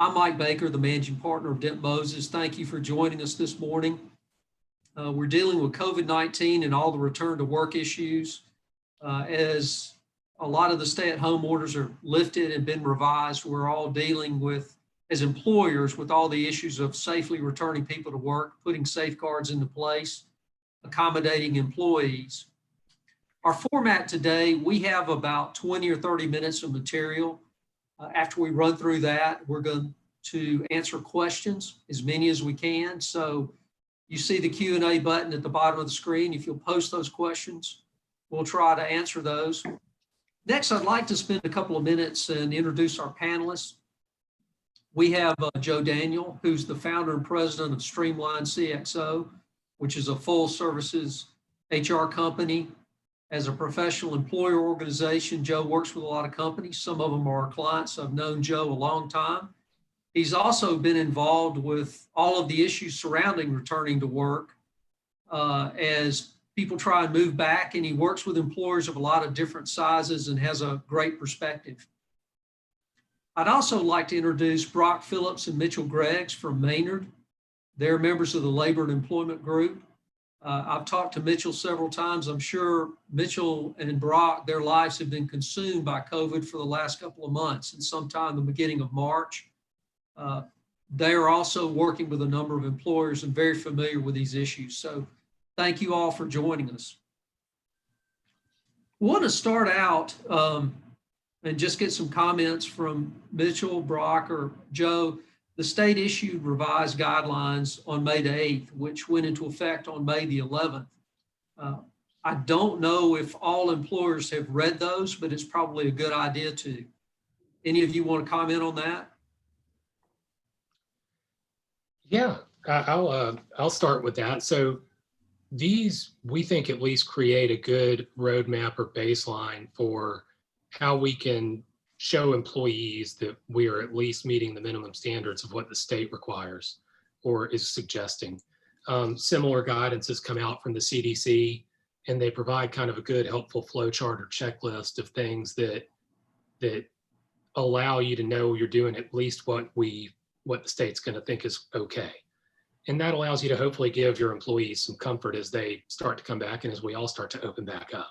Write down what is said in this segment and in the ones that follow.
I'm Mike Baker, the managing partner of Dent Moses. Thank you for joining us this morning. We're dealing with COVID-19 and all the return to work issues. As a lot of the stay-at-home orders are lifted and been revised, we're all dealing with, as employers, with all the issues of safely returning people to work, putting safeguards into place, accommodating employees. Our format today, we have about 20 or 30 minutes of material. After we run through that, we're going to answer questions, as many as we can. So you see the Q&A button at the bottom of the screen. If you'll post those questions, we'll try to answer those. Next, I'd like to spend a couple of minutes and introduce our panelists. We have Joe Daniel, who's the founder and president of Streamline CXO, which is a full services HR company. As a professional employer organization, Joe works with a lot of companies. Some of them are our clients. I've known Joe a long time. He's also been involved with all of the issues surrounding returning to work as people try and move back, and he works with employers of a lot of different sizes and has a great perspective. I'd also like to introduce Brock Phillips and Mitchell Greggs from Maynard. They're members of the Labor and Employment Group. I've talked to Mitchell several times. I'm sure Mitchell and Brock, their lives have been consumed by COVID for the last couple of months, and sometime the beginning of March. They are also working with a number of employers and very familiar with these issues. So thank you all for joining us. I want to start out and just get some comments from Mitchell, Brock, or Joe. The state issued revised guidelines on May the 8th, which went into effect on May the 11th. I don't know if all employers have read those, but it's probably a good idea to. Any of you want to comment on that? Yeah, I'll start with that. So these, we think, at least create a good roadmap or baseline for how we can show employees that we are at least meeting the minimum standards of what the state requires or is suggesting. Similar guidance has come out from the CDC, and they provide kind of a good, helpful flow chart or checklist of things that allow you to know you're doing at least what the state's going to think is okay. And that allows you to hopefully give your employees some comfort as they start to come back and as we all start to open back up.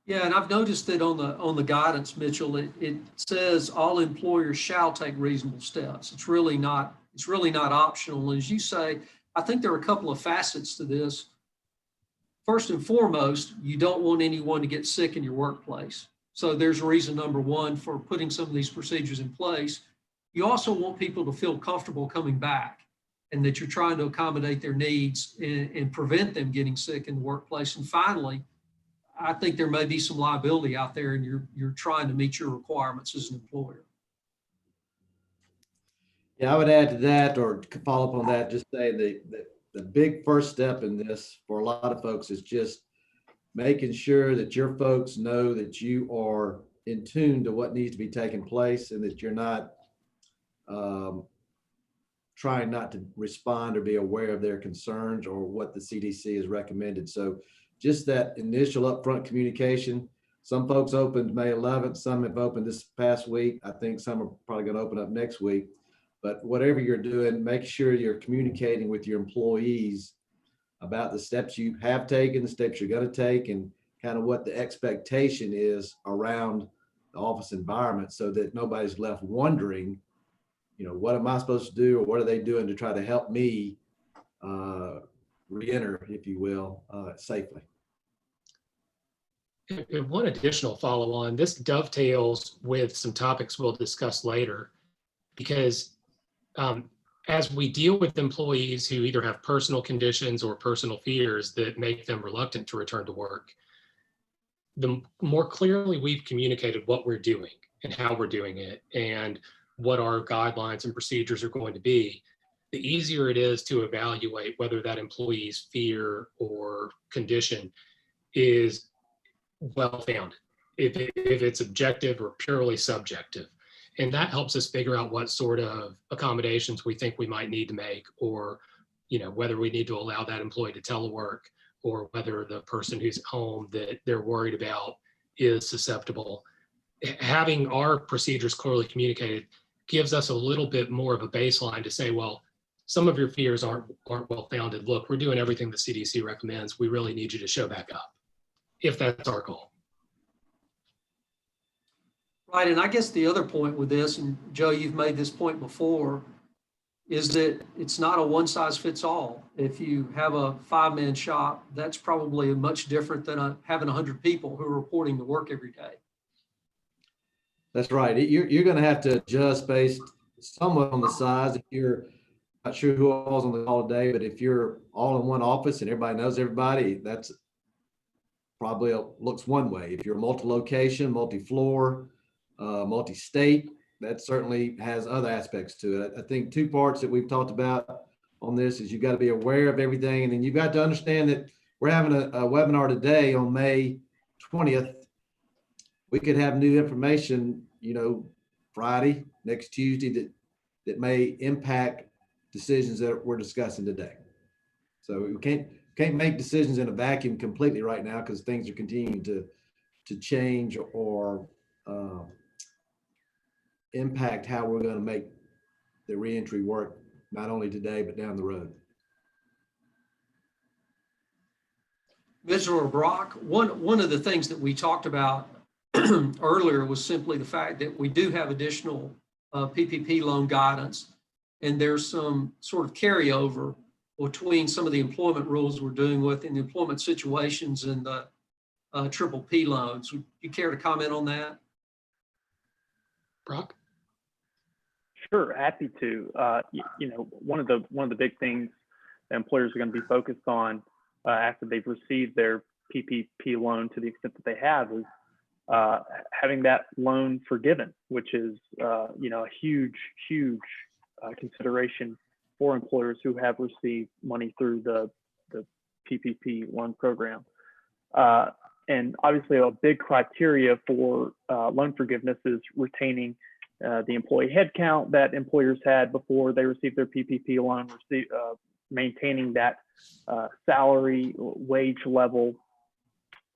Yeah, and I've noticed that on the guidance, Mitchell, it says all employers shall take reasonable steps. It's really not optional. And as you say, I think there are a couple of facets to this. First and foremost, you don't want anyone to get sick in your workplace. So there's reason number one for putting some of these procedures in place. You also want people to feel comfortable coming back and that you're trying to accommodate their needs and prevent them getting sick in the workplace. And finally, I think there may be some liability out there, and you're trying to meet your requirements as an employer. Yeah, I would add to that, or follow up on that, just say the big first step in this for a lot of folks is just making sure that your folks know that you are in tune to what needs to be taking place and that you're not trying not to respond or be aware of their concerns or what the CDC has recommended. So just that initial upfront communication. Some folks opened May 11th, some have opened this past week. I think some are probably going to open up next week. But whatever you're doing, make sure you're communicating with your employees about the steps you have taken, the steps you're going to take, and kind of what the expectation is around the office environment, so that nobody's left wondering, what am I supposed to do, or what are they doing to try to help me re-enter, if you will, safely. And one additional follow-on, this dovetails with some topics we'll discuss later, because as we deal with employees who either have personal conditions or personal fears that make them reluctant to return to work, the more clearly we've communicated what we're doing and how we're doing it and what our guidelines and procedures are going to be, the easier it is to evaluate whether that employee's fear or condition is well-founded, if it's objective or purely subjective. And that helps us figure out what sort of accommodations we think we might need to make, or whether we need to allow that employee to telework, or whether the person who's at home that they're worried about is susceptible. Having our procedures clearly communicated gives us a little bit more of a baseline to say, well, some of your fears aren't well founded. Look, we're doing everything the CDC recommends. We really need you to show back up, if that's our goal. Right, and I guess the other point with this, and Joe, you've made this point before, is that it's not a one size fits all. If you have a 5-man shop, that's probably much different than having 100 people who are reporting to work every day. That's right. You're going to have to adjust based somewhat on the size. If you're not sure who all's on the call today, but if you're all in one office and everybody knows everybody, that's probably looks one way. If you're multi-location, multi-floor, multi-state, that certainly has other aspects to it. I think two parts that we've talked about on this is you've got to be aware of everything, and then you've got to understand that we're having a webinar today on May 20th. We could have new information, Friday, next Tuesday, that may impact decisions that we're discussing today. So we can't make decisions in a vacuum completely right now because things are continuing to change or impact how we're going to make the reentry work, not only today, but down the road. Mr. Brock, one of the things that we talked about earlier was simply the fact that we do have additional PPP loan guidance, and there's some sort of carryover between some of the employment rules we're doing with in the employment situations and the PPP loans. Would you care to comment on that? Brock? Sure, happy to. One of the big things that employers are going to be focused on after they've received their PPP loan, to the extent that they have, is having that loan forgiven, which is a huge consideration for employers who have received money through the PPP loan program. And obviously, a big criteria for loan forgiveness is retaining the employee headcount that employers had before they received their PPP loan, maintaining that salary wage level.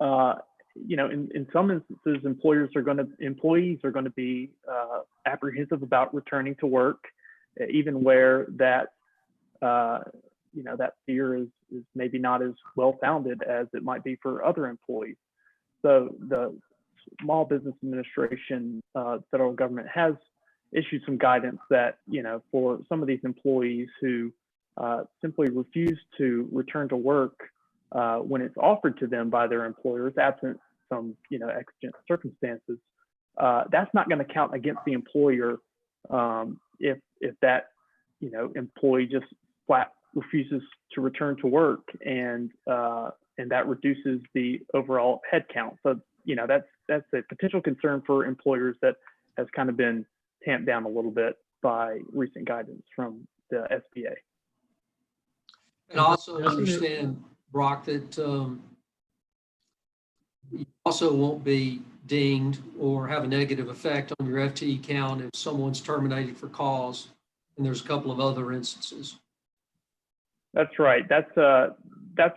In some instances, employees are going to be apprehensive about returning to work, even where that that fear is maybe not as well founded as it might be for other employees. So the Small Business Administration, federal government, has issued some guidance that for some of these employees who simply refuse to return to work when it's offered to them by their employers, absent some exigent circumstances, that's not going to count against the employer if that employee just flat refuses to return to work, and that reduces the overall headcount. So that's a potential concern for employers that has kind of been tamped down a little bit by recent guidance from the SBA. And also understand, Brock, that you also won't be dinged or have a negative effect on your FTE count if someone's terminated for cause, and there's a couple of other instances. That's right. That's a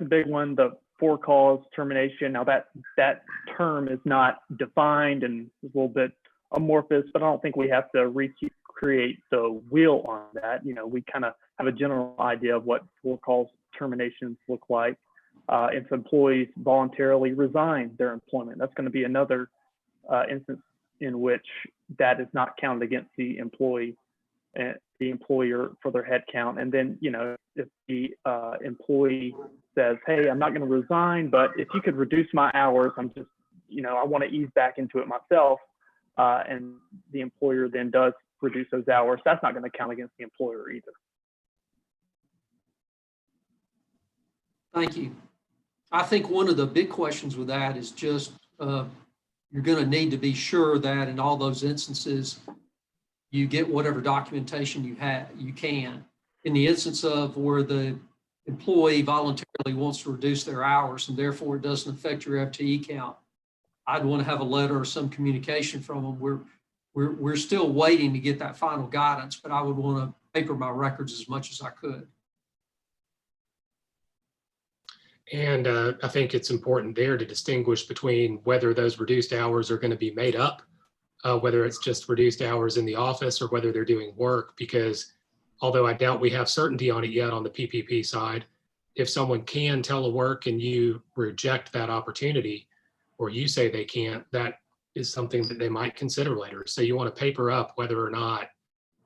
big one, the for cause termination. Now that term is not defined and is a little bit amorphous, but I don't think we have to recreate the wheel on that. We kind of have a general idea of what for cause terminations look like. If employees voluntarily resign their employment, that's going to be another instance in which that is not counted against the employee and the employer for their head count. And then, if the employee says, hey, I'm not going to resign, but if you could reduce my hours, I'm just, I want to ease back into it myself. And the employer then does reduce those hours, that's not going to count against the employer either. Thank you. I think one of the big questions with that is just you're going to need to be sure that in all those instances, you get whatever documentation you can. In the instance of where the employee voluntarily wants to reduce their hours and therefore it doesn't affect your FTE count, I'd want to have a letter or some communication from them. We're still waiting to get that final guidance, but I would want to paper my records as much as I could. And I think it's important there to distinguish between whether those reduced hours are going to be made up whether it's just reduced hours in the office or whether they're doing work, because although I doubt we have certainty on it yet on the PPP side, if someone can telework and you reject that opportunity, or you say they can't, that is something that they might consider later. So you want to paper up whether or not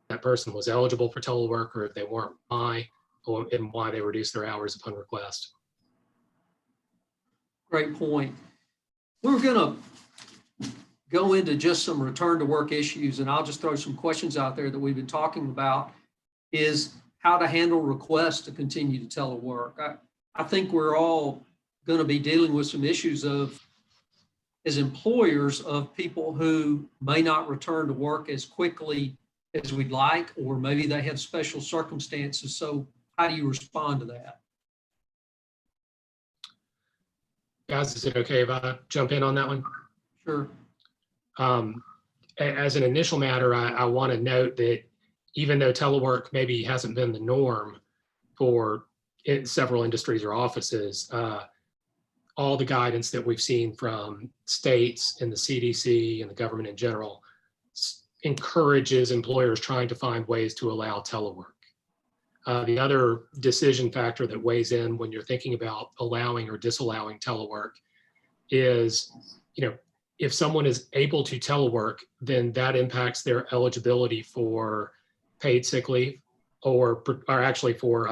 that person was eligible for telework, or if they weren't, why, and why they reduced their hours upon request. Great point. We're going to go into just some return to work issues, and I'll just throw some questions out there that we've been talking about, is how to handle requests to continue to telework. I think we're all going to be dealing with some issues of, as employers, of people who may not return to work as quickly as we'd like, or maybe they have special circumstances. So how do you respond to that? Guys, is it okay if I jump in on that one? Sure. As an initial matter, I want to note that even though telework maybe hasn't been the norm for several industries or offices, all the guidance that we've seen from states and the CDC and the government in general encourages employers trying to find ways to allow telework. The other decision factor that weighs in when you're thinking about allowing or disallowing telework is, if someone is able to telework, then that impacts their eligibility for paid sick leave, or actually for,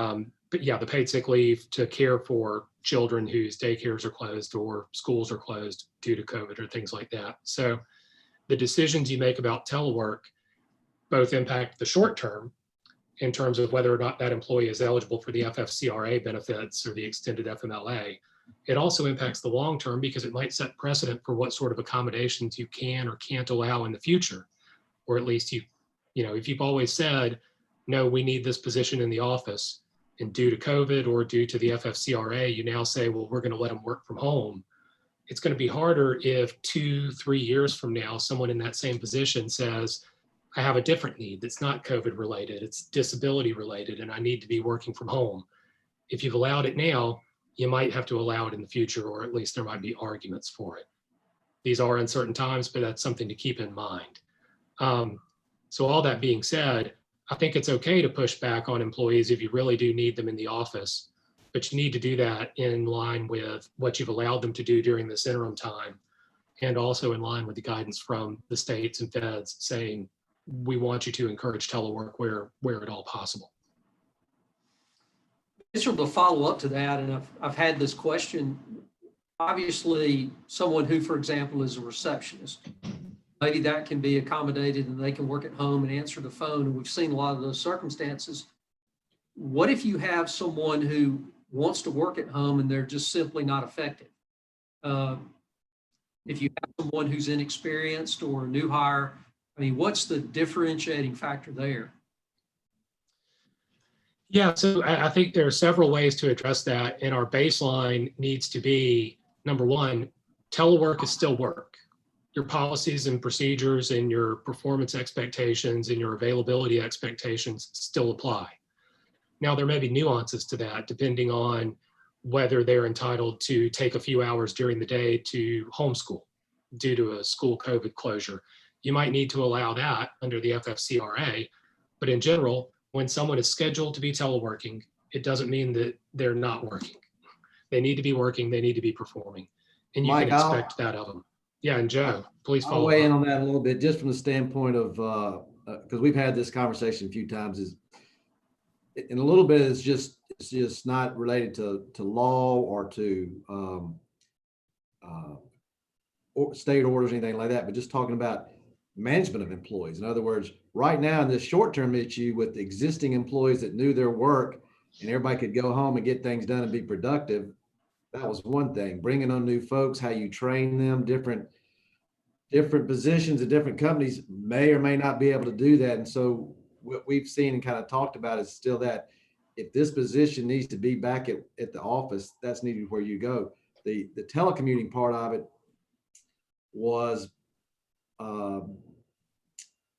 the paid sick leave to care for children whose daycares are closed or schools are closed due to COVID or things like that. So the decisions you make about telework both impact the short term in terms of whether or not that employee is eligible for the FFCRA benefits or the extended FMLA. It also impacts the long term because it might set precedent for what sort of accommodations you can or can't allow in the future. Or at least if you've always said, no, we need this position in the office, and due to COVID or due to the FFCRA, you now say, well, we're going to let them work from home. It's going to be harder if 2-3 years from now, someone in that same position says, I have a different need that's not COVID related, it's disability related, and I need to be working from home. If you've allowed it now, you might have to allow it in the future, or at least there might be arguments for it. These are uncertain times, but that's something to keep in mind. So all that being said, I think it's okay to push back on employees if you really do need them in the office, but you need to do that in line with what you've allowed them to do during this interim time, and also in line with the guidance from the states and feds saying, we want you to encourage telework where at all possible. Just to follow up to that, and I've had this question, obviously someone who, for example, is a receptionist, maybe that can be accommodated and they can work at home and answer the phone. And we've seen a lot of those circumstances. What if you have someone who wants to work at home and they're just simply not effective? If you have someone who's inexperienced or a new hire, what's the differentiating factor there? Yeah, so I think there are several ways to address that. And our baseline needs to be, number one, telework is still work. Your policies and procedures and your performance expectations and your availability expectations still apply. Now, there may be nuances to that depending on whether they're entitled to take a few hours during the day to homeschool due to a school COVID closure. You might need to allow that under the FFCRA, but in general, when someone is scheduled to be teleworking, it doesn't mean that they're not working. They need to be working, they need to be performing, and you Mike, can expect that of them. Yeah, and Joe, please follow I'll weigh in up. on that a little bit, just from the standpoint of, because we've had this conversation a few times, and a little bit it's just not related to law or to or state orders, anything like that, but just talking about management of employees. In other words, right now in this short-term issue with the existing employees that knew their work and everybody could go home and get things done and be productive, that was one thing. Bringing on new folks, how you train them, different positions at different companies may or may not be able to do that. And so what we've seen and kind of talked about is still that if this position needs to be back at the office, that's needed where you go. The telecommuting part of it was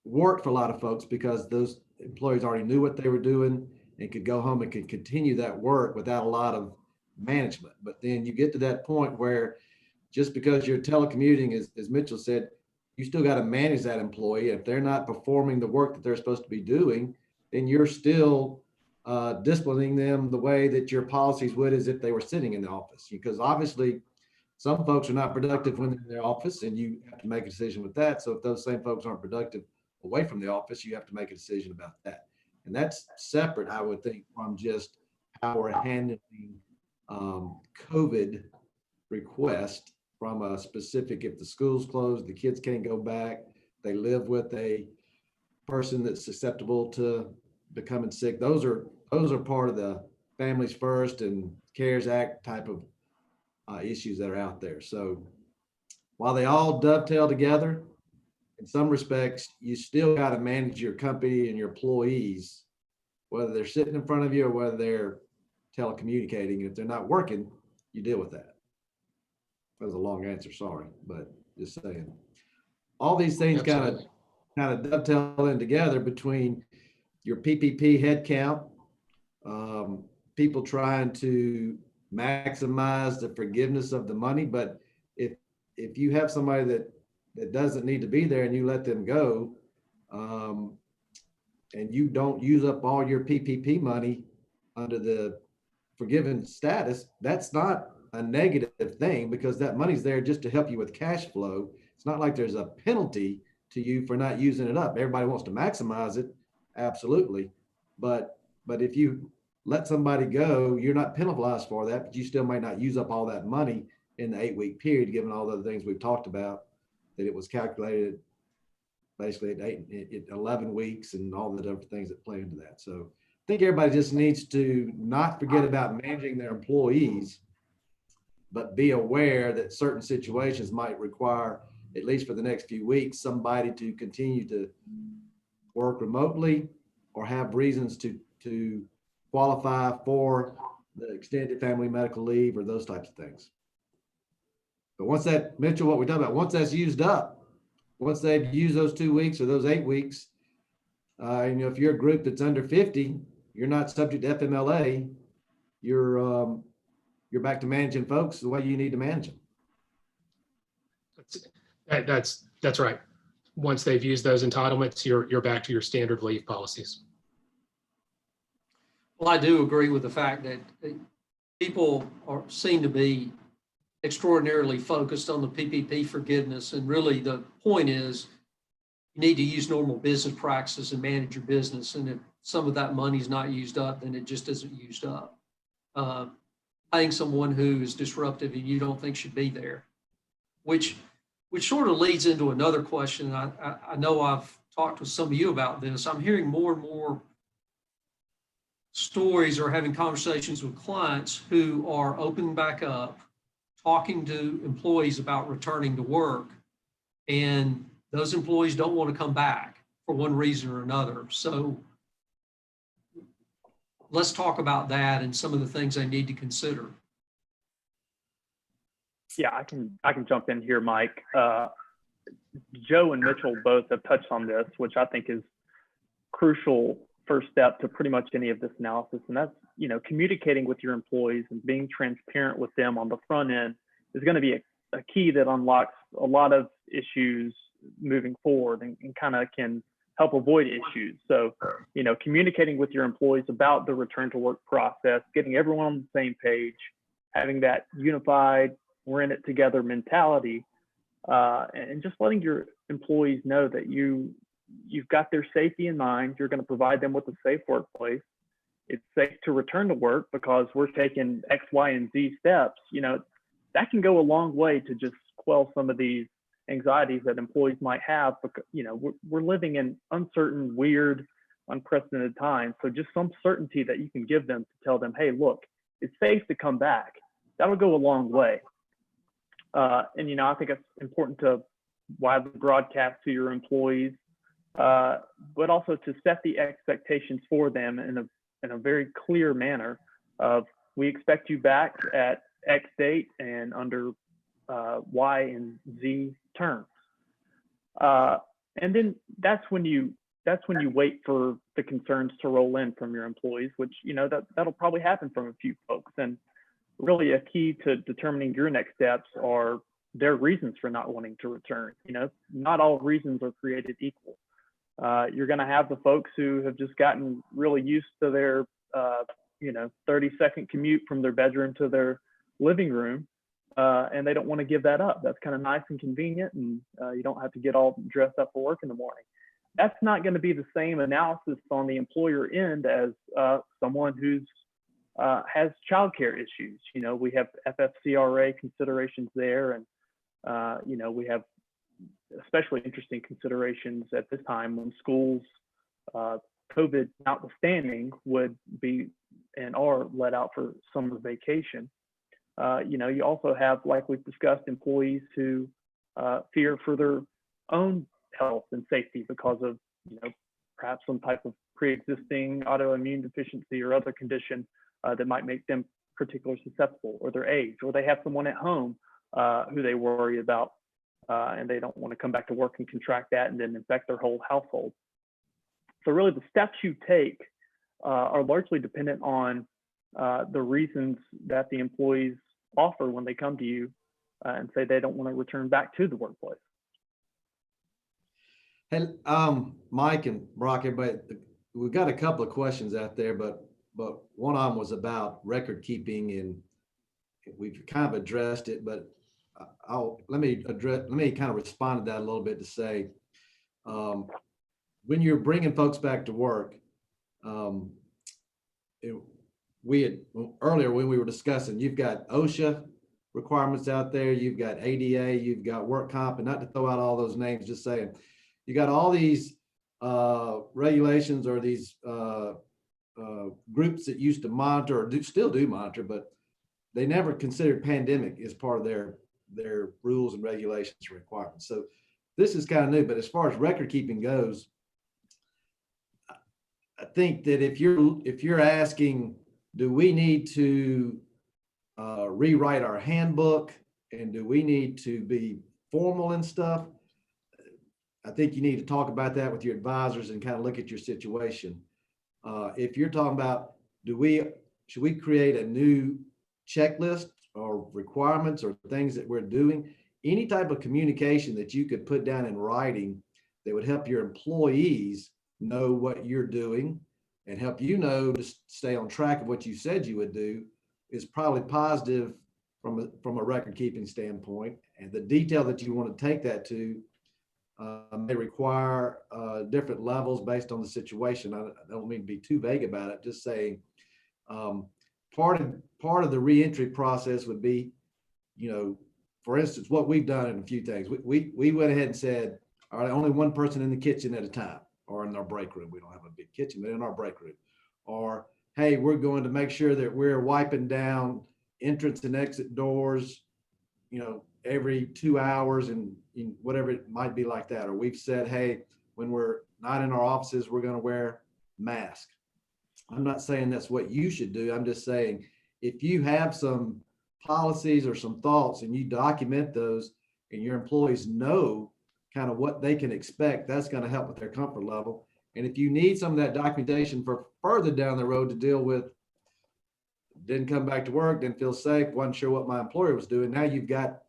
worked for a lot of folks because those employees already knew what they were doing and could go home and could continue that work without a lot of management. But then you get to that point where just because you're telecommuting, as Mitchell said, you still got to manage that employee. If they're not performing the work that they're supposed to be doing, then you're still disciplining them the way that your policies would as if they were sitting in the office. Because obviously, some folks are not productive when they're in their office, and you have to make a decision with that. So if those same folks aren't productive away from the office, you have to make a decision about that. And that's separate, I would think, from just how we're handling COVID request from a specific, if the school's closed, the kids can't go back, they live with a person that's susceptible to becoming sick. Those are part of the Families First and CARES Act type of issues that are out there. So while they all dovetail together, in some respects, you still got to manage your company and your employees, whether they're sitting in front of you or whether they're telecommunicating. And if they're not working, you deal with that. That was a long answer, sorry, but just saying. All these things kind of dovetail in together between your PPP headcount, people trying to maximize the forgiveness of the money. But if you have somebody that doesn't need to be there and you let them go, and you don't use up all your PPP money under the forgiven status, that's not a negative thing, because that money's there just to help you with cash flow. It's not like there's a penalty to you for not using it up. Everybody wants to maximize it, absolutely. But if you let somebody go, you're not penalized for that, but you still might not use up all that money in the 8-week period, given all the other things we've talked about, that it was calculated basically at 11 weeks and all the different things that play into that. So I think everybody just needs to not forget about managing their employees, but be aware that certain situations might require, at least for the next few weeks, somebody to continue to work remotely or have reasons to qualify for the extended family medical leave or those types of things. But once that, Mitchell, what we're talking about, once that's used up, once they've used those 2 weeks or those 8 weeks, if you're a group that's under 50, you're not subject to FMLA, you're back to managing folks the way you need to manage them. That's right. Once they've used those entitlements, you're back to your standard leave policies. Well, I do agree with the fact that people seem to be extraordinarily focused on the PPP forgiveness. And really the point is you need to use normal business practices and manage your business. And if some of that money is not used up, then it just isn't used up. Paying someone who is disruptive and you don't think should be there, which sort of leads into another question. I know I've talked with some of you about this. I'm hearing more and more stories or having conversations with clients who are opening back up, talking to employees about returning to work, and those employees don't want to come back for one reason or another. So let's talk about that and some of the things they need to consider. Yeah, I can jump in here, Mike. Joe and Mitchell both have touched on this, which I think is crucial first step to pretty much any of this analysis. And that's, communicating with your employees and being transparent with them on the front end is going to be a key that unlocks a lot of issues moving forward and kind of can help avoid issues. So, communicating with your employees about the return to work process, getting everyone on the same page, having that unified, we're in it together mentality, and just letting your employees know that you've got their safety in mind. You're going to provide them with a safe workplace. It's safe to return to work because we're taking X, Y, and Z steps. That can go a long way to just quell some of these anxieties that employees might have. Because, we're living in uncertain, weird, unprecedented times. So just some certainty that you can give them to tell them, hey, look, it's safe to come back. That'll go a long way. And I think it's important to widely broadcast to your employees, but also to set the expectations for them in a very clear manner of, we expect you back at X date and under Y and Z terms. And then that's when you wait for the concerns to roll in from your employees, which, that'll probably happen from a few folks. And really a key to determining your next steps are their reasons for not wanting to return. Not all reasons are created equal. You're going to have the folks who have just gotten really used to their 30-second commute from their bedroom to their living room, and they don't want to give that up. That's kind of nice and convenient, and you don't have to get all dressed up for work in the morning. That's not going to be the same analysis on the employer end as someone who's has childcare issues. We have FFCRA considerations there, and we have especially interesting considerations at this time when schools, COVID notwithstanding, would be and are let out for summer vacation. You also have, like we've discussed, employees who fear for their own health and safety because of, perhaps some type of pre-existing autoimmune deficiency or other condition that might make them particularly susceptible, or their age, or they have someone at home who they worry about, and they don't want to come back to work and contract that and then infect their whole household. So really the steps you take are largely dependent on the reasons that the employees offer when they come to you and say they don't want to return back to the workplace. Hey, Mike and Brock, everybody, we've got a couple of questions out there, but one of them was about record keeping, and we've kind of addressed it, but let me kind of respond to that a little bit to say, when you're bringing folks back to work, earlier when we were discussing, you've got OSHA requirements out there, you've got ADA, you've got work comp, and not to throw out all those names, just saying, you got all these regulations or these groups that used to monitor or still do monitor, but they never considered pandemic as part of their rules and regulations and requirements. So this is kind of new, but as far as record keeping goes, I think that if you're asking, do we need to rewrite our handbook, and do we need to be formal and stuff? I think you need to talk about that with your advisors and kind of look at your situation. If you're talking about, should we create a new checklist or requirements or things that we're doing? Any type of communication that you could put down in writing that would help your employees know what you're doing and help you know to stay on track of what you said you would do is probably positive from a record keeping standpoint. And the detail that you want to take that to may require different levels based on the situation. I don't mean to be too vague about it, just saying part of the reentry process would be, for instance, what we've done in a few things. We went ahead and said, all right, only one person in the kitchen at a time, or in our break room. We don't have a big kitchen, but in our break room. Or, hey, we're going to make sure that we're wiping down entrance and exit doors, every 2 hours and whatever it might be like that. Or we've said, hey, when we're not in our offices, we're going to wear masks. I'm not saying that's what you should do. I'm just saying, if you have some policies or some thoughts and you document those and your employees know kind of what they can expect, that's going to help with their comfort level. And if you need some of that documentation for further down the road to deal with, didn't come back to work, didn't feel safe, wasn't sure what my employer was doing, now you've got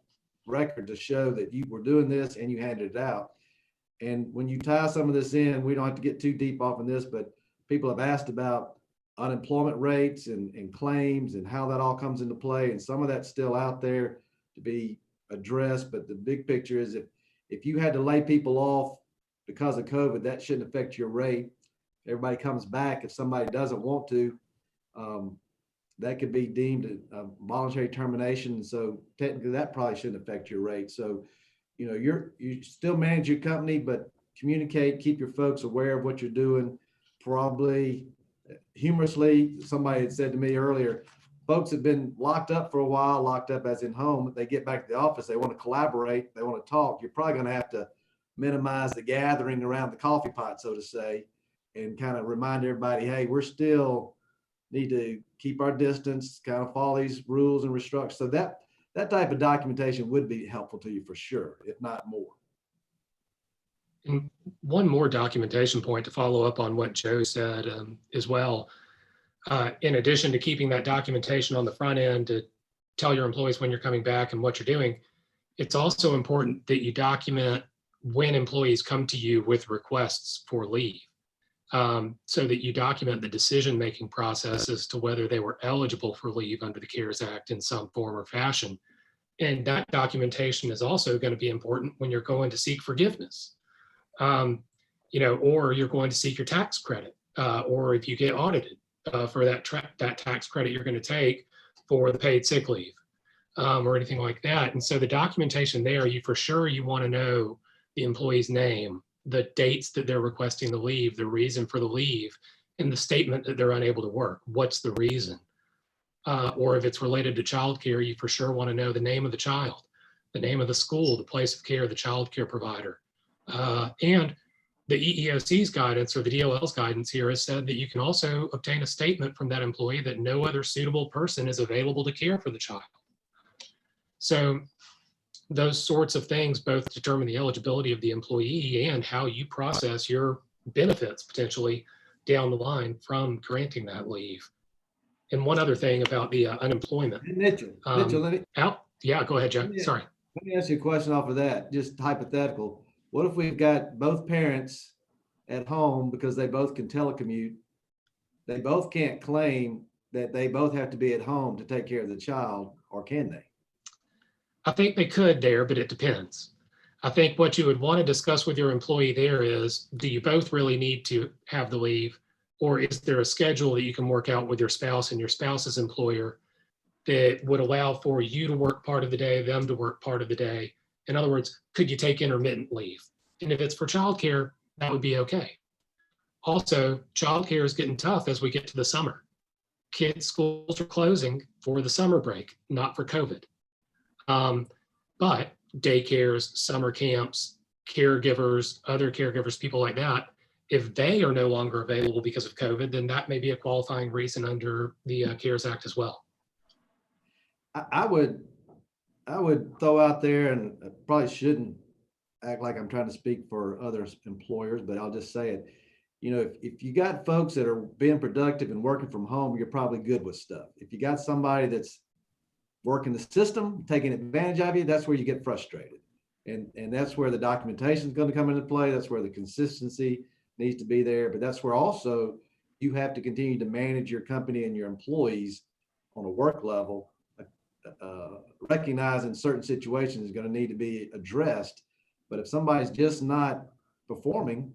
record to show that you were doing this and you handed it out. And when you tie some of this in, we don't have to get too deep off in this, but people have asked about unemployment rates and claims and how that all comes into play. And some of that's still out there to be addressed. But the big picture is if you had to lay people off because of COVID, that shouldn't affect your rate. Everybody comes back. If somebody doesn't want to, that could be deemed a voluntary termination. So technically that probably shouldn't affect your rate. So, you still manage your company, but communicate, keep your folks aware of what you're doing. Probably humorously, somebody had said to me earlier, folks have been locked up for a while, locked up as in home. They get back to the office, they want to collaborate, they want to talk. You're probably going to have to minimize the gathering around the coffee pot, so to say, and kind of remind everybody, hey, we're still need to keep our distance, kind of follow these rules and restrictions. So that type of documentation would be helpful to you for sure, if not more. And one more documentation point to follow up on what Joe said as well. In addition to keeping that documentation on the front end to tell your employees when you're coming back and what you're doing, It's also important that you document when employees come to you with requests for leave, so that you document the decision-making process as to whether they were eligible for leave under the CARES Act in some form or fashion. And that documentation is also going to be important when you're going to seek forgiveness, or you're going to seek your tax credit, or if you get audited for that tax credit you're going to take for the paid sick leave, or anything like that. And so the documentation there, you want to know the employee's name, the dates that they're requesting the leave, the reason for the leave, and the statement that they're unable to work. What's the reason? Or if it's related to childcare, you for sure want to know the name of the child, the name of the school, the place of care, the child care provider. And the EEOC's guidance or the DOL's guidance here has said that you can also obtain a statement from that employee that no other suitable person is available to care for the child. So those sorts of things both determine the eligibility of the employee and how you process your benefits potentially down the line from granting that leave. And one other thing about the unemployment. Mitchell, Yeah, go ahead, Joe. Sorry. Let me ask you a question off of that, just hypothetical. What if we've got both parents at home because they both can telecommute? They both can't claim that they both have to be at home to take care of the child, or can they? I think they could there, but it depends. I think what you would want to discuss with your employee there is, do you both really need to have the leave? Or is there a schedule that you can work out with your spouse and your spouse's employer that would allow for you to work part of the day, them to work part of the day? In other words, could you take intermittent leave? And if it's for childcare, that would be okay. Also, childcare is getting tough as we get to the summer. Kids' schools are closing for the summer break, not for COVID. But daycares, summer camps, caregivers, other caregivers, people like that, if they are no longer available because of COVID, then that may be a qualifying reason under the CARES Act as well. I would throw out there, and I probably shouldn't act like I'm trying to speak for other employers, but I'll just say it. If you got folks that are being productive and working from home, you're probably good with stuff. If you got somebody that's working the system, taking advantage of you, that's where you get frustrated. And that's where the documentation is going to come into play. That's where the consistency needs to be there. But that's where also you have to continue to manage your company and your employees on a work level, recognizing certain situations is going to need to be addressed. But if somebody's just not performing,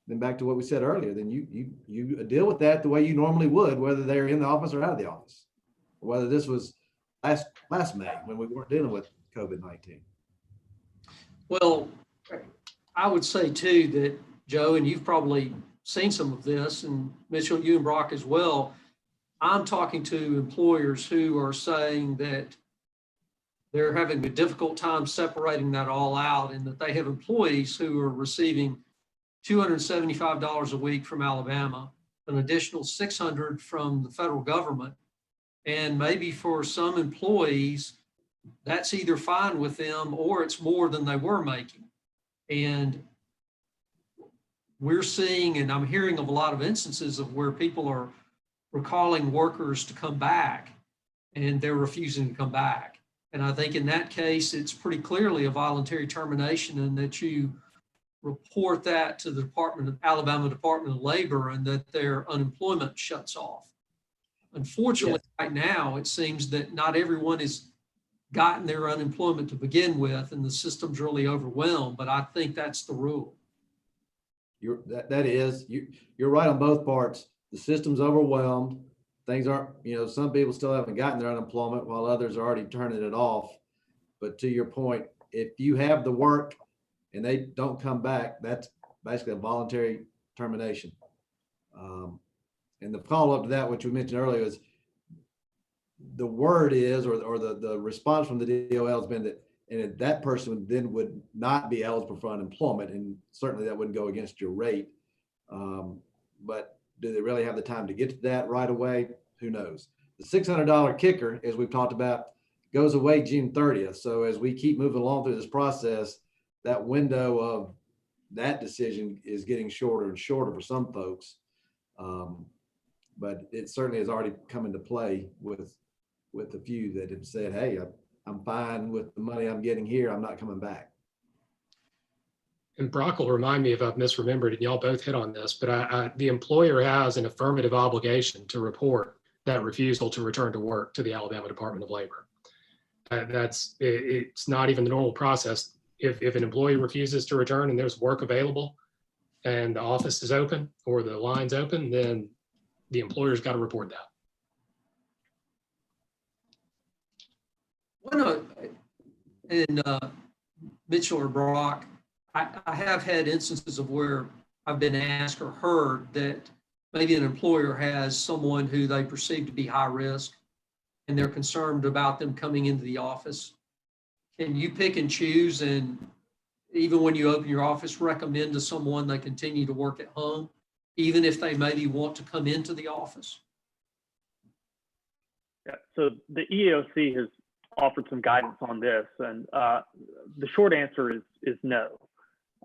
then back to what we said earlier, then you deal with that the way you normally would, whether they're in the office or out of the office, or whether this was last May when we weren't dealing with COVID-19. Well, I would say too that, Joe, and you've probably seen some of this, and Mitchell, you and Brock as well, I'm talking to employers who are saying that they're having a difficult time separating that all out, and that they have employees who are receiving $275 a week from Alabama, an additional $600 from the federal government. And maybe for some employees, that's either fine with them or it's more than they were making. And we're seeing, and I'm hearing of a lot of instances of where people are recalling workers to come back and they're refusing to come back. And I think in that case, it's pretty clearly a voluntary termination, and that you report that to the Alabama Department of Labor, and that their unemployment shuts off. Unfortunately, right now, it seems that not everyone has gotten their unemployment to begin with, and the system's really overwhelmed, but I think that's the rule. You're right on both parts. The system's overwhelmed. Things aren't, some people still haven't gotten their unemployment while others are already turning it off. But to your point, if you have the work and they don't come back, that's basically a voluntary termination. And the follow-up to that, which we mentioned earlier, is the word is, or the response from the DOL has been that, and that person then would not be eligible for unemployment, and certainly that wouldn't go against your rate. But do they really have the time to get to that right away? Who knows? The $600 kicker, as we've talked about, goes away June 30th. So as we keep moving along through this process, that window of that decision is getting shorter and shorter for some folks. But it certainly has already come into play with a few that have said, hey, I'm fine with the money I'm getting here, I'm not coming back. And Brock will remind me if I've misremembered, and y'all both hit on this, but the employer has an affirmative obligation to report that refusal to return to work to the Alabama Department of Labor. It's not even the normal process. If an employee refuses to return and there's work available and the office is open or the line's open, then the employer's got to report that. Mitchell or Brock, I have had instances of where I've been asked or heard that maybe an employer has someone who they perceive to be high risk and they're concerned about them coming into the office. Can you pick and choose, and even when you open your office, recommend to someone they continue to work at home, even if they maybe want to come into the office? Yeah, so the EEOC has offered some guidance on this, and the short answer is no.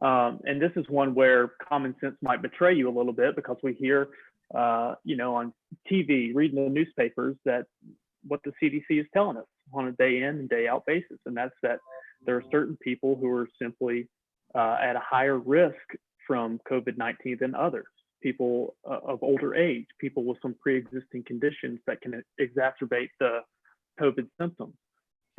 And this is one where common sense might betray you a little bit, because we hear, on TV, reading the newspapers, that what the CDC is telling us on a day in and day out basis, and that's that there are certain people who are simply at a higher risk from COVID-19 than others. People of older age, people with some pre-existing conditions that can exacerbate the COVID symptoms.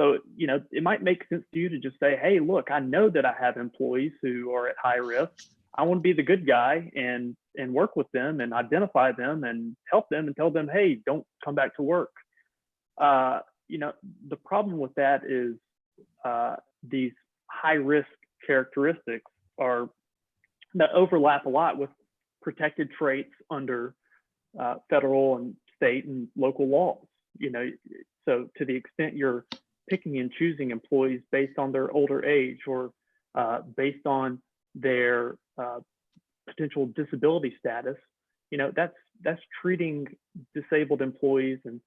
So, it might make sense to you to just say, hey, look, I know that I have employees who are at high risk. I want to be the good guy and work with them and identify them and help them and tell them, hey, don't come back to work. The problem with that is these high risk characteristics that overlap a lot with protected traits under federal and state and local laws. So to the extent you're picking and choosing employees based on their older age or based on their potential disability status, that's treating disabled employees and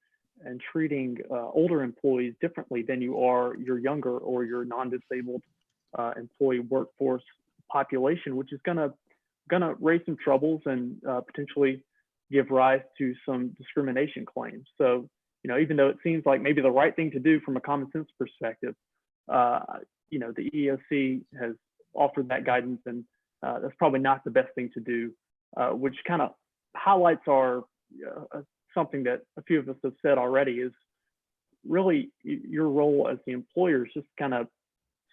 treating older employees differently than you are your younger or your non-disabled employee workforce population, which is gonna raise some troubles and potentially give rise to some discrimination claims. So, even though it seems like maybe the right thing to do from a common sense perspective, the EEOC has offered that guidance, and that's probably not the best thing to do, which kind of highlights something that a few of us have said already, is really your role as the employer is just kind of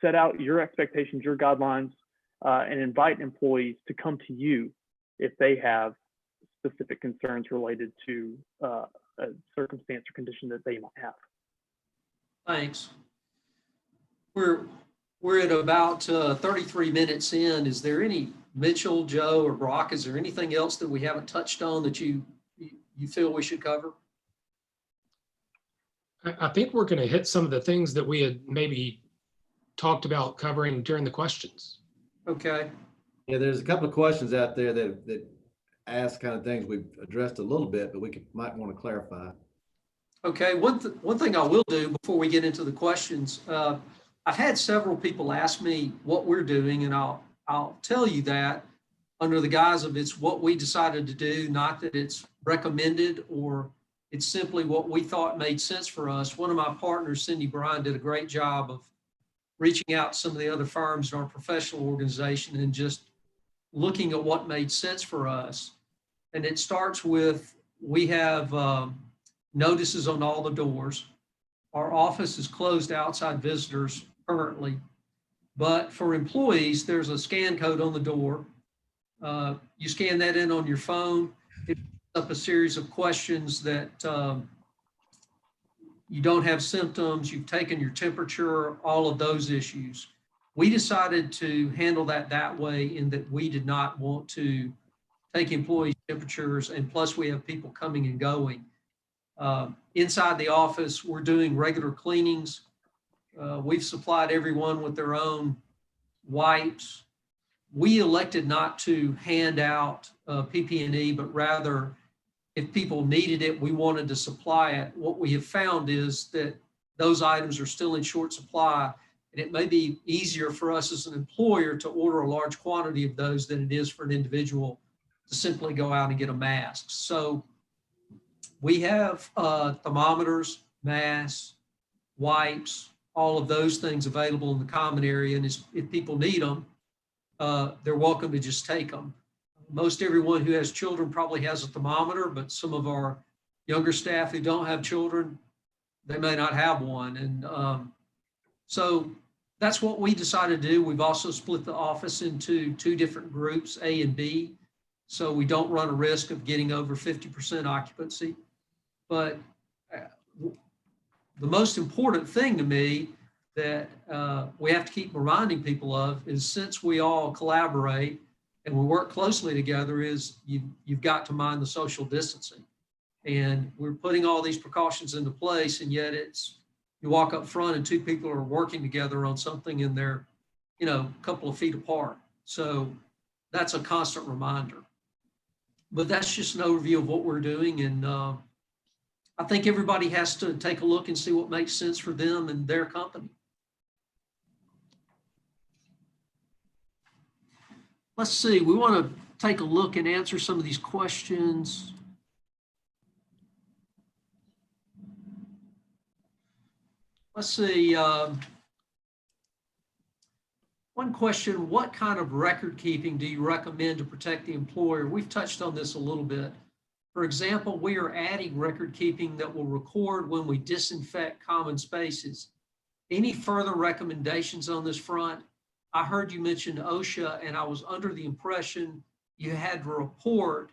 set out your expectations, your guidelines, and invite employees to come to you if they have specific concerns related to a circumstance or condition that they might have. Thanks. We're at about 33 minutes in. Is there any, Mitchell, Joe, or Brock, is there anything else that we haven't touched on that you feel we should cover? I think we're going to hit some of the things that we had maybe talked about covering during the questions. Okay. Yeah, there's a couple of questions out there that ask kind of things we've addressed a little bit, but might want to clarify. Okay, one thing I will do before we get into the questions, I've had several people ask me what we're doing, and I'll tell you that under the guise of it's what we decided to do, not that it's recommended or it's simply what we thought made sense for us. One of my partners, Cindy Bryan, did a great job of reaching out to some of the other firms in our professional organization and just looking at what made sense for us. And it starts with, we have notices on all the doors. Our office is closed to outside visitors currently, but for employees, there's a scan code on the door. You scan that in on your phone, it puts up a series of questions that you don't have symptoms, you've taken your temperature, all of those issues. We decided to handle that way, in that we did not want to take employees' temperatures, and plus we have people coming and going. Inside the office, we're doing regular cleanings. We've supplied everyone with their own wipes. We elected not to hand out PPE, but rather, if people needed it, we wanted to supply it. What we have found is that those items are still in short supply, and it may be easier for us as an employer to order a large quantity of those than it is for an individual to simply go out and get a mask. So we have thermometers, masks, wipes, all of those things available in the common area. And if people need them, they're welcome to just take them. Most everyone who has children probably has a thermometer, but some of our younger staff who don't have children, they may not have one. And so that's what we decided to do. We've also split the office into 2 different groups, A and B, so we don't run a risk of getting over 50% occupancy. But the most important thing to me that we have to keep reminding people of is, since we all collaborate and we work closely together, is you've got to mind the social distancing. And we're putting all these precautions into place, and yet you walk up front and 2 people are working together on something and they're, a couple of feet apart. So that's a constant reminder. But that's just an overview of what we're doing. And I think everybody has to take a look and see what makes sense for them and their company. Let's see, we want to take a look and answer some of these questions. Let's see, one question: what kind of record keeping do you recommend to protect the employer? We've touched on this a little bit. For example, we are adding record keeping that will record when we disinfect common spaces. Any further recommendations on this front? I heard you mention OSHA, and I was under the impression you had to report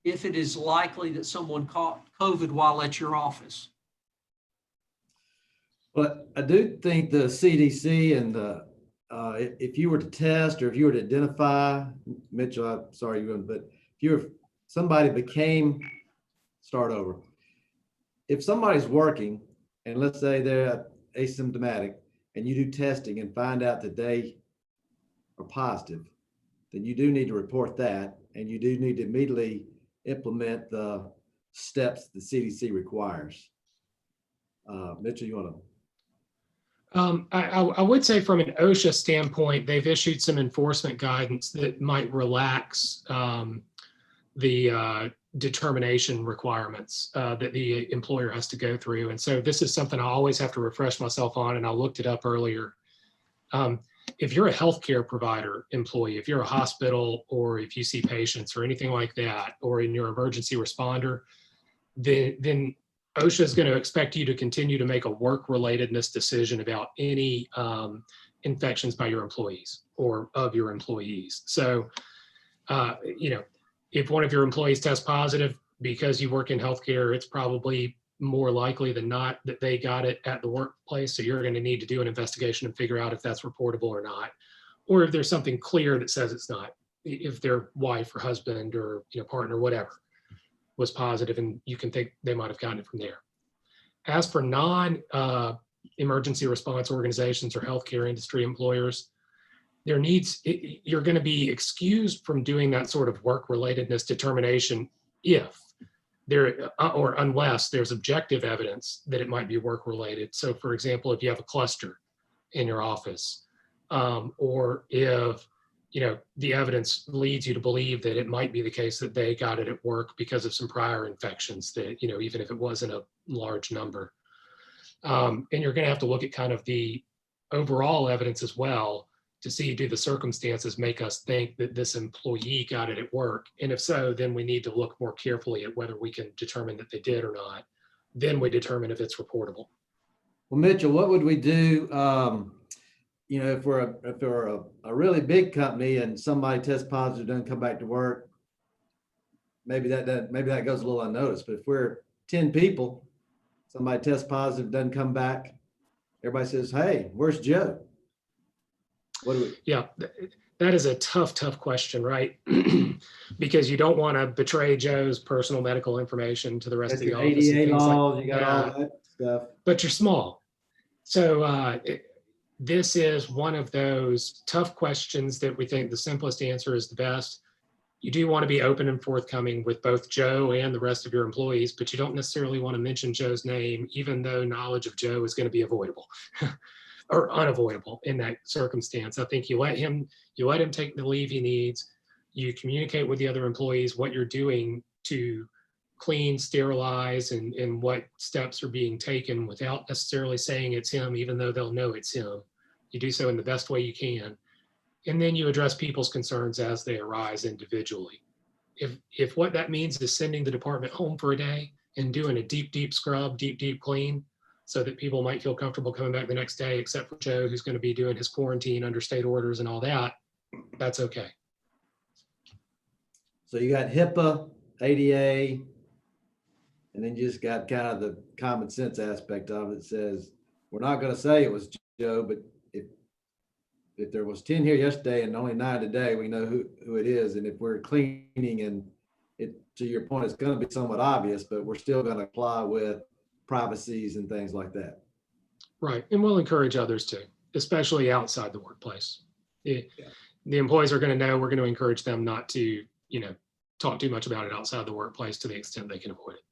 if it is likely that someone caught COVID while at your office. But I do think the CDC and if you were to test, or if you were to identify, Mitchell, I'm sorry, but if somebody became, start over. If somebody's working and let's say they're asymptomatic and you do testing and find out that they are positive, then you do need to report that, and you do need to immediately implement the steps the CDC requires. Mitchell, you want to? I would say from an OSHA standpoint, they've issued some enforcement guidance that might relax the determination requirements that the employer has to go through. And so this is something I always have to refresh myself on, and I looked it up earlier. If you're a healthcare provider employee, if you're a hospital, or if you see patients or anything like that, or in your emergency responder, then OSHA is going to expect you to continue to make a work-relatedness decision about any infections by your employees or of your employees. So, if one of your employees tests positive because you work in healthcare, it's probably more likely than not that they got it at the workplace. So you're going to need to do an investigation and figure out if that's reportable or not, or if there's something clear that says it's not, if their wife or husband or partner, whatever, was positive, and you can think they might have gotten it from there. As for non-emergency response organizations or healthcare industry employers, you're going to be excused from doing that sort of work-relatedness determination if there, or unless there's objective evidence that it might be work-related. So for example, if you have a cluster in your office, or if the evidence leads you to believe that it might be the case that they got it at work because of some prior infections that, even if it wasn't a large number. And you're going to have to look at kind of the overall evidence as well to see, do the circumstances make us think that this employee got it at work? And if so, then we need to look more carefully at whether we can determine that they did or not. Then we determine if it's reportable. Well, Mitchell, what would we do? If we're a really big company and somebody tests positive, doesn't come back to work, maybe that goes a little unnoticed. But if we're 10 people, somebody tests positive, doesn't come back, everybody says, "Hey, where's Joe?" What do we? Yeah, that is a tough question, right? Because you don't want to betray Joe's personal medical information to the rest of the office. ADA laws, you got all that stuff. But you're small. So this is one of those tough questions that we think the simplest answer is the best. You do want to be open and forthcoming with both Joe and the rest of your employees, but you don't necessarily want to mention Joe's name, even though knowledge of Joe is going to be avoidable or unavoidable in that circumstance. I think you let him take the leave he needs. You communicate with the other employees what you're doing to clean, sterilize, and what steps are being taken without necessarily saying it's him, even though they'll know it's him. You do so in the best way you can. And then you address people's concerns as they arise individually. If what that means is sending the department home for a day and doing a deep scrub, deep clean, so that people might feel comfortable coming back the next day, except for Joe, who's going to be doing his quarantine under state orders and all that, that's okay. So you got HIPAA, ADA, and then you just got kind of the common sense aspect of it. It says, we're not going to say it was Joe, but if there was 10 here yesterday and only 9 today, we know who it is. And if we're cleaning, and it, to your point, it's going to be somewhat obvious, but we're still going to comply with privacies and things like that. Right. And we'll encourage others to, especially outside the workplace. The employees are going to know, we're going to encourage them not to, talk too much about it outside the workplace to the extent they can avoid it.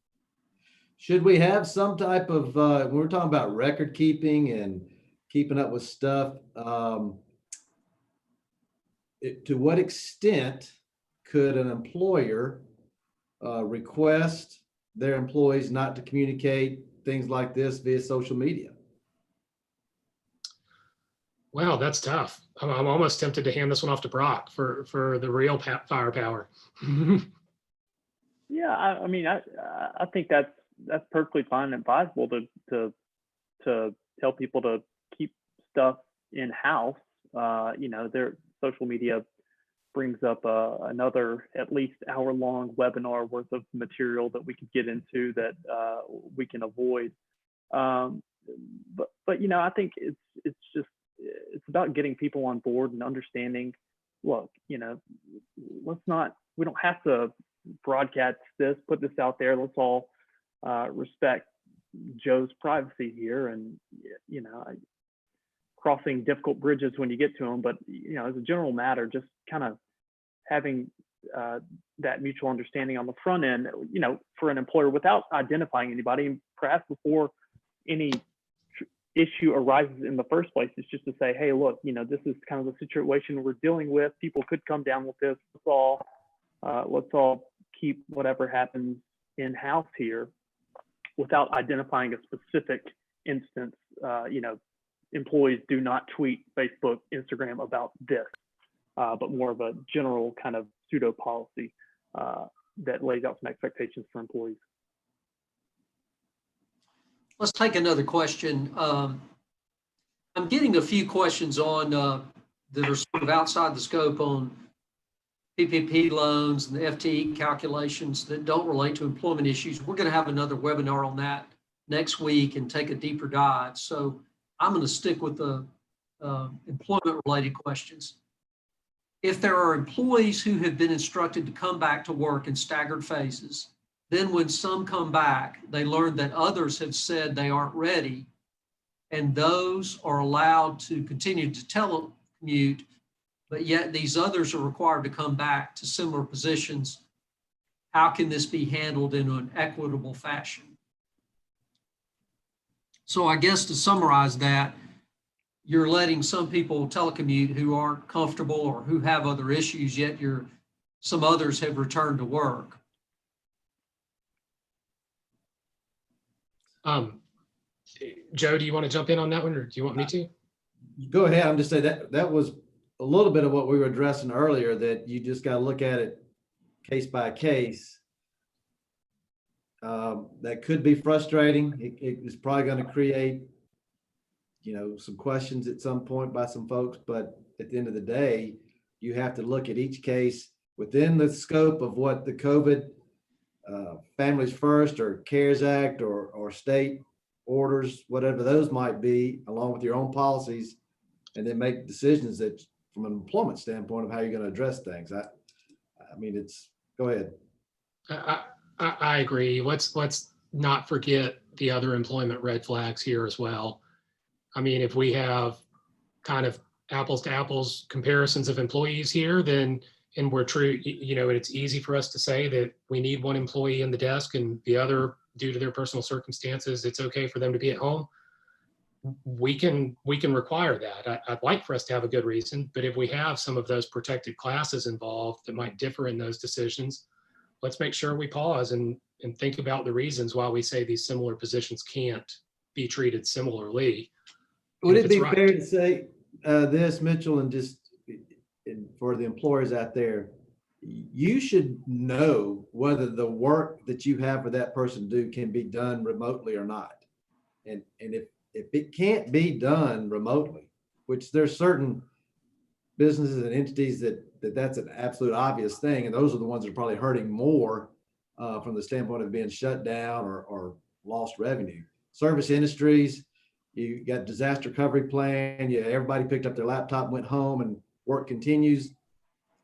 Should we have some type of, when we're talking about record keeping and keeping up with stuff, to what extent could an employer request their employees not to communicate things like this via social media? Wow, that's tough. I'm almost tempted to hand this one off to Brock for the real firepower. Yeah, I mean, I think that's perfectly fine and advisable to tell people to keep stuff in house. Their social media brings up another at least hour-long webinar worth of material that we could get into that we can avoid. But I think it's about getting people on board and understanding. Look, we don't have to broadcast this, put this out there. Let's all respect Joe's privacy here, and crossing difficult bridges when you get to them. But as a general matter, just kind of having that mutual understanding on the front end, for an employer without identifying anybody, perhaps before any issue arises in the first place, it's just to say, hey, look, this is kind of the situation we're dealing with. People could come down with this. Let's all keep whatever happens in house here, without identifying a specific instance. Employees do not tweet, Facebook, Instagram about this, but more of a general kind of pseudo policy that lays out some expectations for employees. Let's take another question. I'm getting a few questions on that are sort of outside the scope on PPP loans and the FTE calculations that don't relate to employment issues. We're going to have another webinar on that next week and take a deeper dive. So I'm going to stick with the employment-related questions. If there are employees who have been instructed to come back to work in staggered phases, then when some come back, they learn that others have said they aren't ready, and those are allowed to continue to telecommute, but yet these others are required to come back to similar positions. How can this be handled in an equitable fashion? So I guess to summarize that, you're letting some people telecommute who aren't comfortable or who have other issues, yet some others have returned to work. Joe, do you want to jump in on that one, or do you want me to? Go ahead. I'm just saying that was a little bit of what we were addressing earlier, that you just got to look at it case by case. That could be frustrating. It is probably going to create, some questions at some point by some folks, but at the end of the day, you have to look at each case within the scope of what the COVID Families First or CARES Act or state orders, whatever those might be, along with your own policies, and then make decisions that from an employment standpoint of how you're going to address things. I mean, go ahead. I agree. Let's not forget the other employment red flags here as well. I mean, if we have kind of apples to apples comparisons of employees here, then, and we're true, and it's easy for us to say that we need one employee in the desk and the other, due to their personal circumstances, it's okay for them to be at home. We can require that. I'd like for us to have a good reason, but if we have some of those protected classes involved that might differ in those decisions, let's make sure we pause and and think about the reasons why we say these similar positions can't be treated similarly. Would if it be it's right. fair to say this, Mitchell, and just for the employers out there, you should know whether the work that you have for that person to do can be done remotely or not. And if it can't be done remotely, which there's certain businesses and entities that's an absolute obvious thing, and those are the ones that are probably hurting more from the standpoint of being shut down or lost revenue. Service industries, you got disaster recovery plan, everybody picked up their laptop and went home and work continues.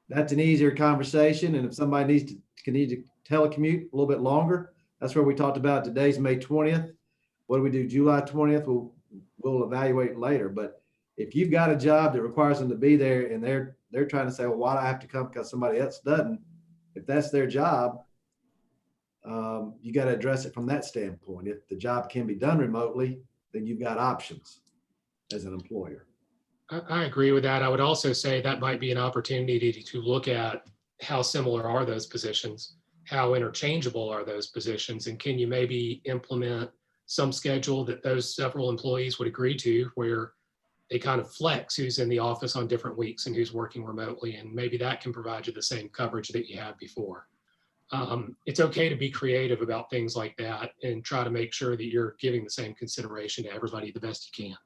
That's an easier conversation. And if somebody needs to telecommute a little bit longer, that's where we talked about today's May 20th. What do we do July 20th? We'll evaluate later. But if you've got a job that requires them to be there and they're trying to say, well, why do I have to come because somebody else doesn't? If that's their job, you got to address it from that standpoint. If the job can be done remotely, then you've got options as an employer. I agree with that. I would also say that might be an opportunity to look at how similar are those positions, how interchangeable are those positions, and can you maybe implement some schedule that those several employees would agree to where they kind of flex who's in the office on different weeks and who's working remotely, and maybe that can provide you the same coverage that you had before. It's okay to be creative about things like that and try to make sure that you're giving the same consideration to everybody the best you can.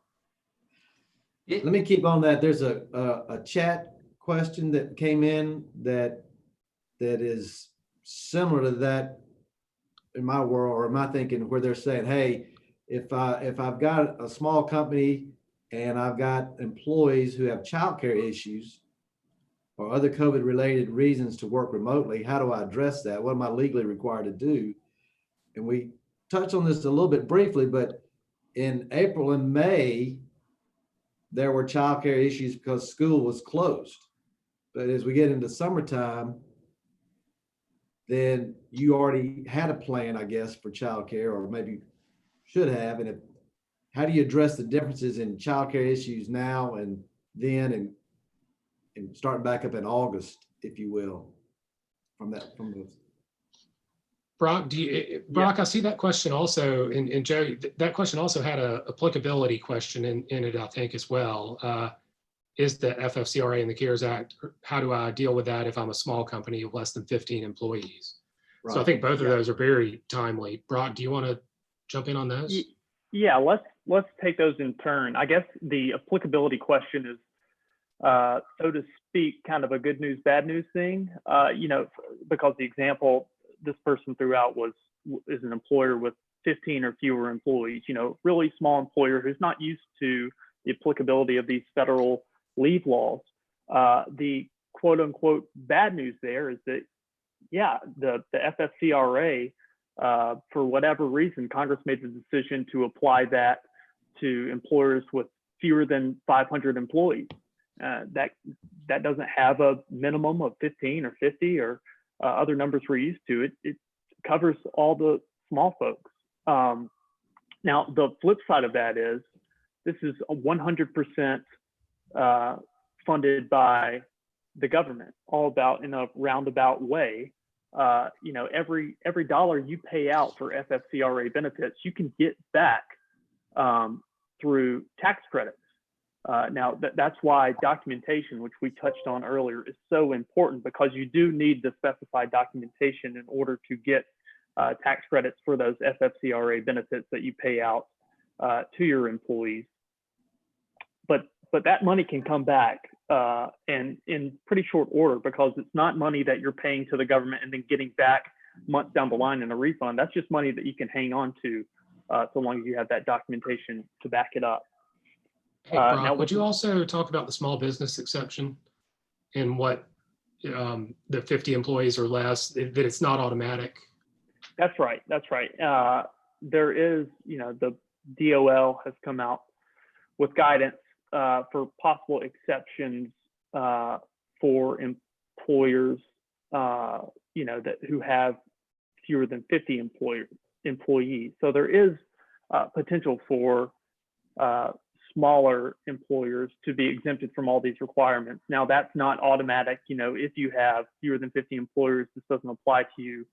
Let me keep on that. There's a chat question that came in that is similar to that in my world or my thinking, where they're saying, hey, if I've got a small company and I've got employees who have childcare issues or other COVID related reasons to work remotely, how do I address that? What am I legally required to do? And we touched on this a little bit briefly, but in April and May, there were childcare issues because school was closed. But as we get into summertime, then you already had a plan, I guess, for childcare, or maybe should have. And how do you address the differences in childcare issues now and then, and starting back up in August, if you will, from those? Brock, I see that question also, and Joe, that question also had a applicability question in it, I think, as well. Is the FFCRA and the CARES Act, how do I deal with that if I'm a small company of less than 15 employees? Right. So I think both of those are very timely. Brock, do you want to jump in on those? Yeah, let's take those in turn. I guess the applicability question is, so to speak, kind of a good news, bad news thing, because the example this person threw out is an employer with 15 or fewer employees, really small employer who's not used to the applicability of these federal leave laws. The quote unquote bad news there is that, the FFCRA, for whatever reason, Congress made the decision to apply that to employers with fewer than 500 employees. That doesn't have a minimum of 15 or 50 or other numbers we're used to. It covers all the small folks. Now, the flip side of that is this is 100% funded by the government, all about in a roundabout way. Every dollar you pay out for FFCRA benefits, you can get back through tax credits. Now, that's why documentation, which we touched on earlier, is so important, because you do need the specified documentation in order to get tax credits for those FFCRA benefits that you pay out to your employees. But that money can come back and in pretty short order, because it's not money that you're paying to the government and then getting back months down the line in a refund. That's just money that you can hang on to so long as you have that documentation to back it up. Hey, Brock, now, would you also talk about the small business exception and what the 50 employees or less, that it's not automatic? That's right. There is, the DOL has come out with guidance for possible exceptions for employers, who have fewer than 50 employees. So there is potential for smaller employers to be exempted from all these requirements. Now, that's not automatic. If you have fewer than 50 employers, this doesn't apply to you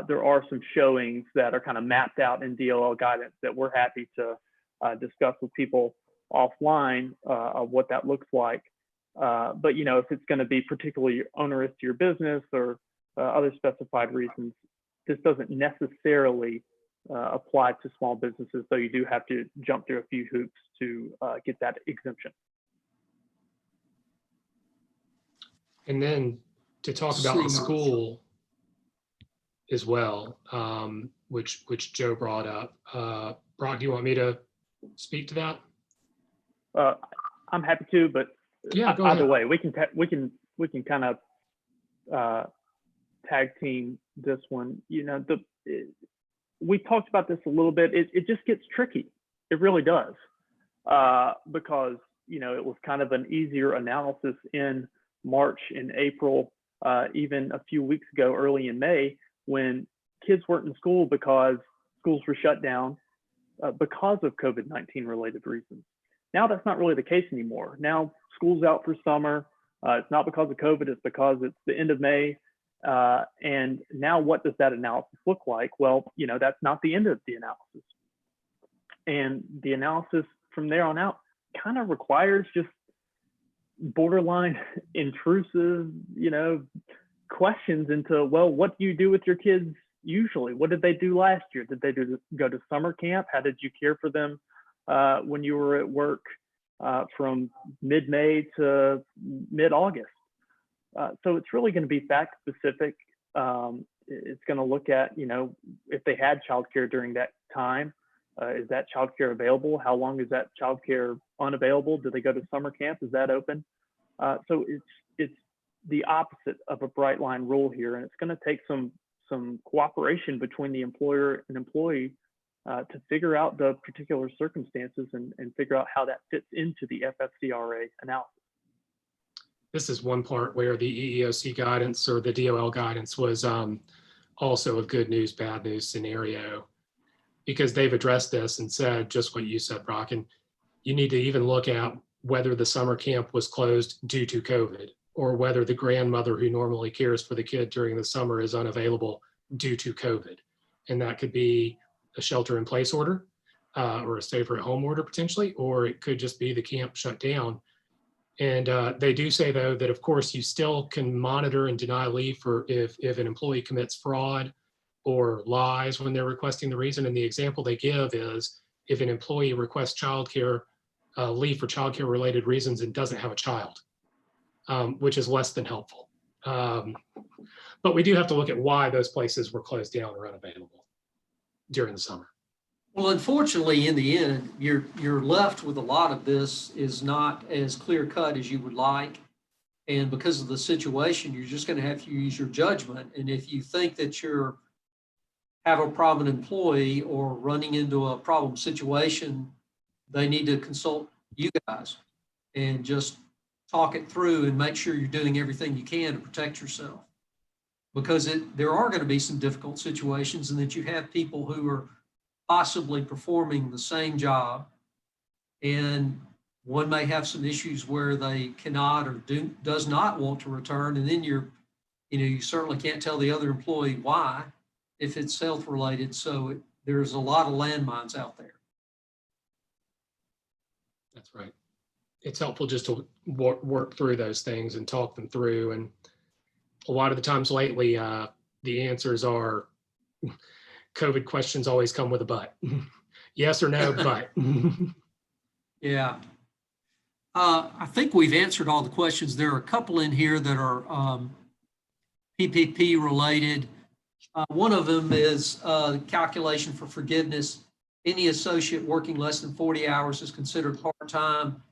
there are some showings that are kind of mapped out in DOL guidance that we're happy to discuss with people offline of what that looks like. But if it's going to be particularly onerous to your business or other specified reasons, this doesn't necessarily apply to small businesses, though you do have to jump through a few hoops to get that exemption. And then to talk about the school as well, which Joe brought up. Brock, do you want me to speak to that? I'm happy to, but yeah, go either ahead. way, we can kind of tag team this one. We talked about this a little bit. It just gets tricky. It really does, because it was kind of an easier analysis in March and April, even a few weeks ago, early in May, when kids weren't in school because schools were shut down because of COVID-19 related reasons. Now that's not really the case anymore. Now school's out for summer. It's not because of COVID, it's because it's the end of May. And now what does that analysis look like? Well, that's not the end of the analysis. And the analysis from there on out kind of requires just borderline intrusive, questions into, well, what do you do with your kids usually? What did they do last year? Did they go to summer camp? How did you care for them when you were at work from mid-May to mid-August? So it's really going to be fact specific. It's going to look at, if they had childcare during that time, is that childcare available? How long is that childcare unavailable? Do they go to summer camp? Is that open? So it's the opposite of a bright line rule here, and it's going to take some cooperation between the employer and employee to figure out the particular circumstances and figure out how that fits into the FFCRA analysis. This is one part where the EEOC guidance or the DOL guidance was also a good news, bad news scenario, because they've addressed this and said just what you said, Brock, and you need to even look at whether the summer camp was closed due to COVID, or whether the grandmother who normally cares for the kid during the summer is unavailable due to COVID. And that could be a shelter in place order or a safer at home order potentially, or it could just be the camp shut down. And they do say, though, that of course you still can monitor and deny leave for if an employee commits fraud or lies when they're requesting the reason. And the example they give is if an employee requests childcare leave for childcare related reasons and doesn't have a child, which is less than helpful. But we do have to look at why those places were closed down or unavailable during the summer. Well, unfortunately, in the end, you're left with a lot of this is not as clear cut as you would like. And because of the situation, you're just going to have to use your judgment. And if you think that you have a problem employee or running into a problem situation, they need to consult you guys and just talk it through and make sure you're doing everything you can to protect yourself. Because there are going to be some difficult situations, and that you have people who are possibly performing the same job, and one may have some issues where they cannot or does not want to return, and then you certainly can't tell the other employee why if it's health related. So there's a lot of landmines out there. That's right. It's helpful just to work through those things and talk them through. And a lot of the times lately, the answers are COVID questions always come with a but. Yes or no, but. Yeah. I think we've answered all the questions. There are a couple in here that are PPP related. One of them is calculation for forgiveness. Any associate working less than 40 hours is considered part-time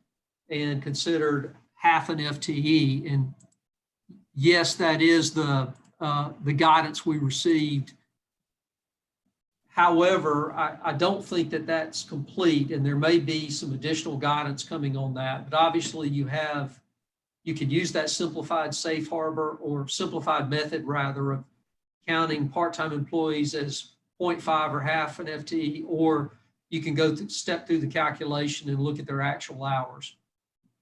and considered half an FTE. And yes, that is the guidance we received. However, I don't think that that's complete, and there may be some additional guidance coming on that. But obviously you can use that simplified safe harbor or simplified method rather of counting part-time employees as 0.5 or half an FTE, or you can go step through the calculation and look at their actual hours.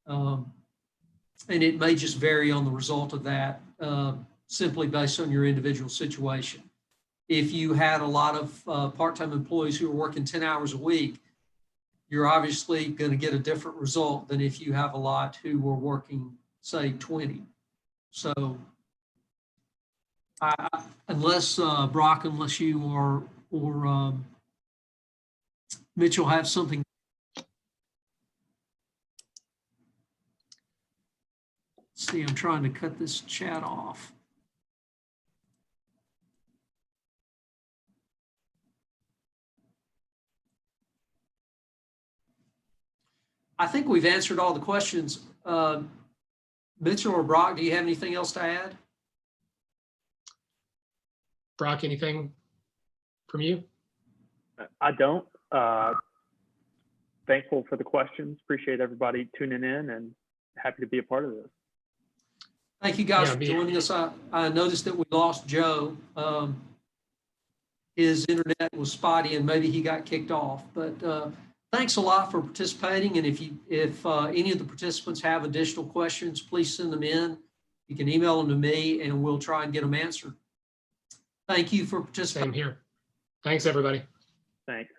And it may just vary on the result of that simply based on your individual situation. if you had a lot of part-time employees who are working 10 hours a week, you're obviously going to get a different result than if you have a lot who were working, say, 20. So unless, Brock, unless you or Mitchell have something. See, I'm trying to cut this chat off. I think we've answered all the questions. Mitchell or Brock, do you have anything else to add? Brock, anything from you? I don't. Thankful for the questions. Appreciate everybody tuning in and happy to be a part of this. Thank you guys Yeah, for joining us. I noticed that we lost Joe. His internet was spotty and maybe he got kicked off, but thanks a lot for participating. And if any of the participants have additional questions, please send them in. You can email them to me and we'll try and get them answered. Thank you for participating. Same here. Thanks, everybody. Thanks.